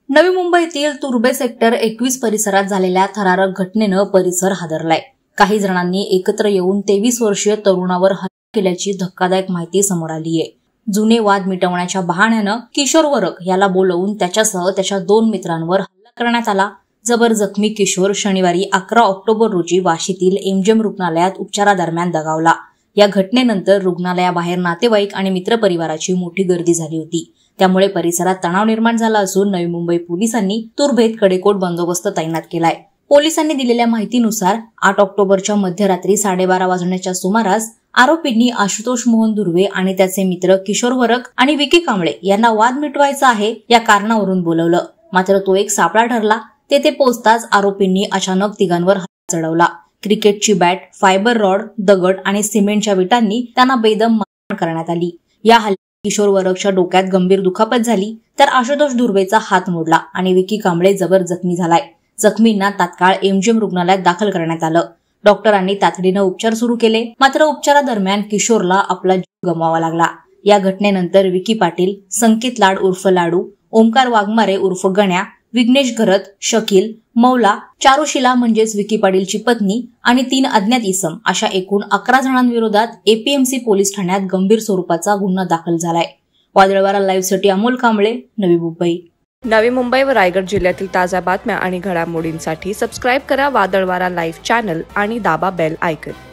नवी मुंबईतील तुर्भे सेक्टर 21 परिसरात झालेल्या थरारक घटनेनं परिसर हादरलाय। काही जणांनी एकत्र येऊन 23 वर्षीय तरुणावर हल्ला केल्याची धक्कादायक माहिती समोर आली आहे। जुने वाद मिटवण्याच्या बहाण्यानं किशोर वरक याला बोलवून त्याच्यासह त्याच्या 2 मित्रांवर हल्ला करण्यात आला। जबर जखमी किशोर शनिवारी 11 ऑक्टोबर रोजी वाशीतील एमजीएम रुग्णालयात उपचारादरम्यान दगावला। या घटनेनंतर रुग्णालयाबाहेर नातेवाईक आणि मित्रपरिवाराची मोठी गर्दी झाली होती। त्यामुळे परिसरात तणाव निर्माण झाला असून नवी मुंबई पोलिसांनी तुर्भेत कडेकोट बंदोबस्त तैनात केलाय। पोलिसांनी दिलेल्या माहितीनुसार 8 ऑक्टोबरच्या मध्यरात्री 12:30 वाजण्याच्या सुमारास आरोपींनी आशुतोष मोहन दुर्वे आणि त्याचे मित्र किशोर वरक आणि विकी कांबळे यांना वाद मिटवायचा आहे या कारणावरून बोलवलं। मात्र तो एक सापळा ठरला। तेथे पोहोचताच आरोपींनी अचानक तिघांवर हल्ला चढवला। क्रिकेटची बॅट, फायबर रॉड, दगड आणि सिमेंटच्या विटांनी त्यांना बेदम मारहाण करण्यात आली। या हल्ल्यात किशोर वरकच्या डोक्यात गंभीर दुखापत झाली, तर आशुतोष दुर्वेचा हात मोडला आणि विकी कांबळे जबर जखमी झालाय। जखमींना तात्काळ एमजीएम रुग्णालयात दाखल करण्यात आलं। डॉक्टरांनी तातडीनं उपचार सुरू केले, मात्र उपचारादरम्यान किशोरला आपला जीव गमवावा लागला। या घटनेनंतर विकी पाटील, संकेत लाड उर्फ लाडू, ओमकार वाघमारे उर्फ गण्या, विघ्नेश घरत, शकील, मौला, चारुशिला म्हणजेच विकी पाटीलची पत्नी आणि 3 अज्ञात इसम अशा एकूण 11 जणांविरोधात एपीएमसी पोलीस ठाण्यात गंभीर स्वरूपाचा गुन्हा दाखल झालाय। वादळवारा लाईव्हसाठी अमोल कांबळे, नवी मुंबई। नवी मुंबई व रायगड जिल्ह्यातील ताज्या बातम्या आणि घडामोडींसाठी सबस्क्राईब करा वादळवारा लाईव्ह चॅनल आणि दाबा बेल आयकॉन।